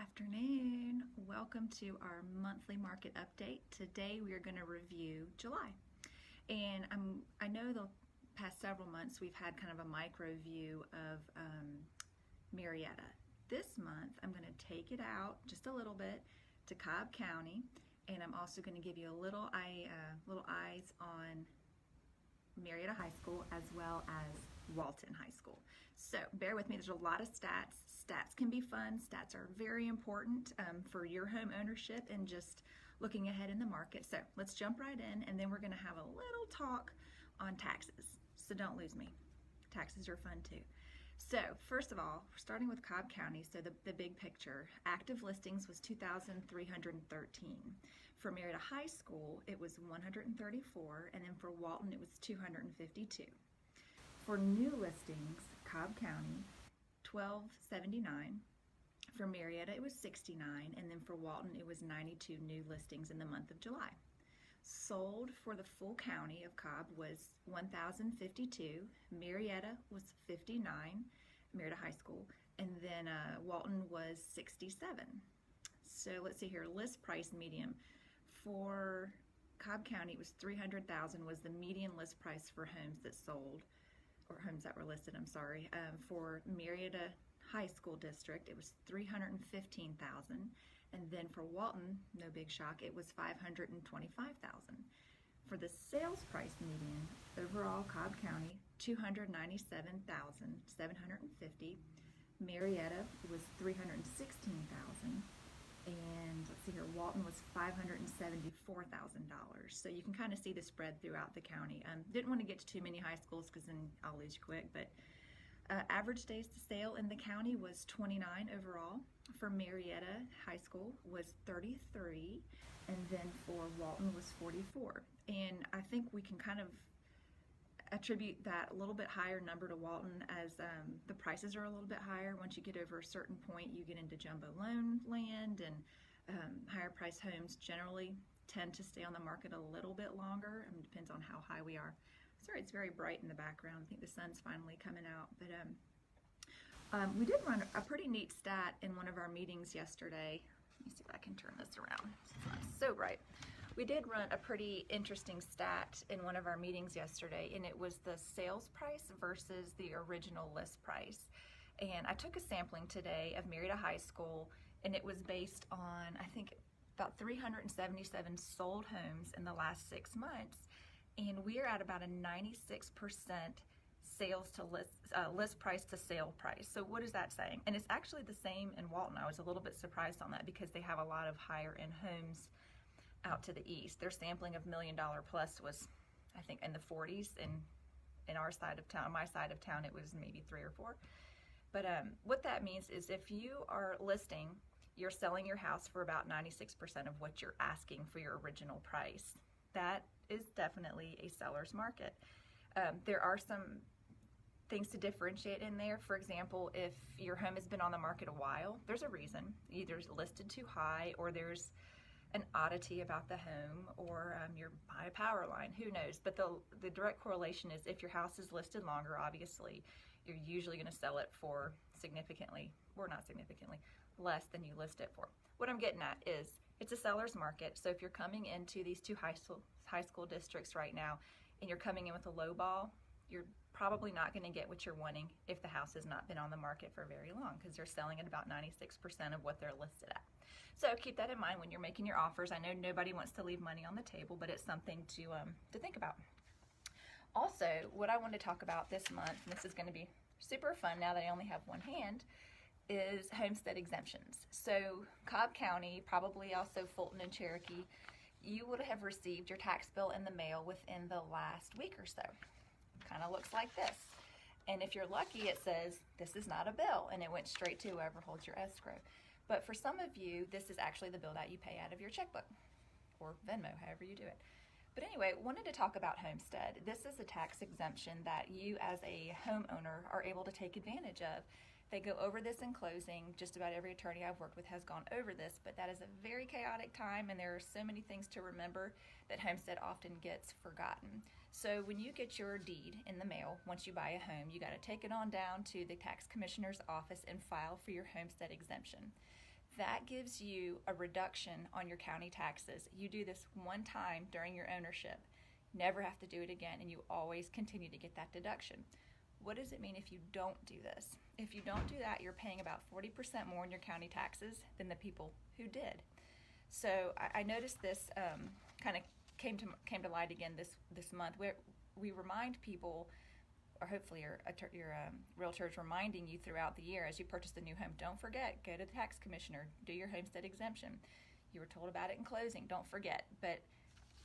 afternoon. Welcome to our monthly market update. Today we are going to review July. And I know the past several months we've had kind of a micro view of Marietta. This month I'm going to take it out just a little bit to Cobb County, and I'm also going to give you a little eyes on Marietta High School as well as Walton High School. So bear with me, there's a lot of stats. Stats can be fun. Stats are very important for your home ownership and just looking ahead in the market. So let's jump right in, and then we're going to have a little talk on taxes. So don't lose me. Taxes are fun too. So first of all, starting with Cobb County, so the big picture, active listings was 2,313. For Marietta High School, it was 134, and then for Walton, it was 252. For new listings, Cobb County, 1,279. For Marietta, it was 69, and then for Walton, it was 92 new listings in the month of July. Sold for the full county of Cobb was 1,052. Marietta was 59, Marietta High School, and then Walton was 67. So let's see here, list price median. For Cobb County, it was $300,000 was the median list price for homes that sold, or homes that were listed, I'm sorry. For Marietta High School District, it was $315,000. And then for Walton, no big shock, it was $525,000. For the sales price median, overall Cobb County, $297,750. Marietta was $316,000. And let's see here, Walton was $574,000. So you can kind of see the spread throughout the county. Didn't want to get to too many high schools because then I'll lose you quick, but average days to sale in the county was 29 overall. For Marietta High School was 33, and then for Walton was 44. And I think we can kind of attribute that a little bit higher number to Walton as the prices are a little bit higher. Once you get over a certain point, you get into jumbo loan land, and higher price homes generally tend to stay on the market a little bit longer. It depends on how high we are. Sorry, it's very bright in the background. I think the sun's finally coming out. But we did run a pretty neat stat in one of our meetings yesterday. Let me see if I can turn this around. It's so bright. We did run a pretty interesting stat in one of our meetings yesterday, and it was the sales price versus the original list price. And I took a sampling today of Marietta High School, and it was based on, I think, about 377 sold homes in the last 6 months. And we are at about a 96% sales to list price to sale price. So what is that saying? And it's actually the same in Walton. I was a little bit surprised on that because they have a lot of higher end homes out to the east. Their sampling of $1 million plus was, I think, in the 40s, and in our side of town, my side of town, it was maybe 3 or 4. But what that means is if you are listing, you're selling your house for about 96% of what you're asking for your original price. That is definitely a seller's market. There are some things to differentiate in there. For example, if your home has been on the market a while, there's a reason. Either it's listed too high, or there's an oddity about the home, or you're by a power line, who knows. But the direct correlation is if your house is listed longer, obviously, you're usually going to sell it for significantly, or not significantly, less than you list it for. What I'm getting at is it's a seller's market. So if you're coming into these two high school districts right now and you're coming in with a low ball, you're probably not going to get what you're wanting if the house has not been on the market for very long, because they're selling at about 96% of what they're listed at. So keep that in mind when you're making your offers. I know nobody wants to leave money on the table, but it's something to think about. Also, what I want to talk about this month, and this is going to be super fun now that I only have one hand, is homestead exemptions. So Cobb County, probably also Fulton and Cherokee, you would have received your tax bill in the mail within the last week or so. Kind of looks like this. And if you're lucky, it says, this is not a bill, and it went straight to whoever holds your escrow. But for some of you, this is actually the bill that you pay out of your checkbook, or Venmo, however you do it. But anyway, wanted to talk about homestead. This is a tax exemption that you as a homeowner are able to take advantage of. They go over this in closing. Just about every attorney I've worked with has gone over this, but that is a very chaotic time, and there are so many things to remember that homestead often gets forgotten. So when you get your deed in the mail, once you buy a home, you got to take it on down to the tax commissioner's office and file for your homestead exemption. That gives you a reduction on your county taxes. You do this one time during your ownership, never have to do it again, and you always continue to get that deduction. What does it mean if you don't do this? If you don't do that, you're paying about 40% more in your county taxes than the people who did. So I noticed this kind of came to light again this month, where we remind people, or hopefully your realtor is reminding you throughout the year as you purchase the new home, don't forget, go to the tax commissioner, do your homestead exemption. You were told about it in closing, don't forget. But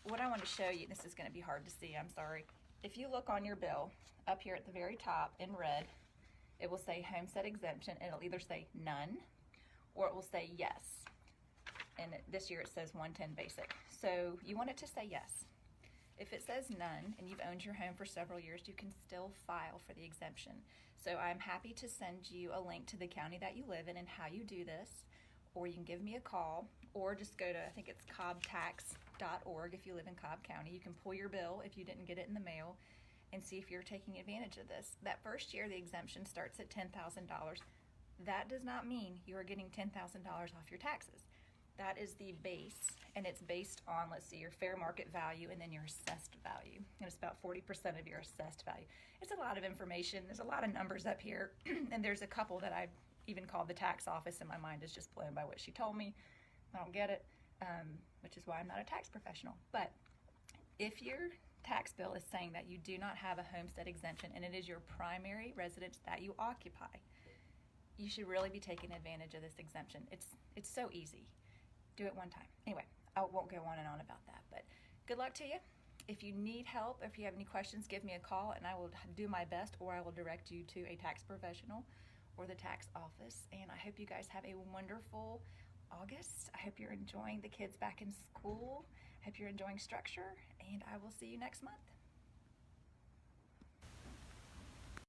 what I want to show you, this is going to be hard to see, I'm sorry. If you look on your bill, up here at the very top in red, it will say homestead exemption, and it'll either say none or it will say yes. And this year it says 110 basic. So you want it to say yes. If it says none and you've owned your home for several years, you can still file for the exemption. So I'm happy to send you a link to the county that you live in and how you do this, or you can give me a call, or just go to, I think it's cobbtax.org if you live in Cobb County. You can pull your bill if you didn't get it in the mail and see if you're taking advantage of this. That first year, the exemption starts at $10,000. That does not mean you are getting $10,000 off your taxes. That is the base, and it's based on, let's see, your fair market value and then your assessed value. And it's about 40% of your assessed value. It's a lot of information. There's a lot of numbers up here, and there's a couple that I've even called the tax office, and my mind is just blown by what she told me. I don't get it, which is why I'm not a tax professional. But if your tax bill is saying that you do not have a homestead exemption and it is your primary residence that you occupy, you should really be taking advantage of this exemption. It's so easy. Do it one time. Anyway, I won't go on and on about that, but good luck to you. If you need help, if you have any questions, give me a call and I will do my best, or I will direct you to a tax professional or the tax office. And I hope you guys have a wonderful August. I hope you're enjoying the kids back in school. I hope you're enjoying structure, and I will see you next month.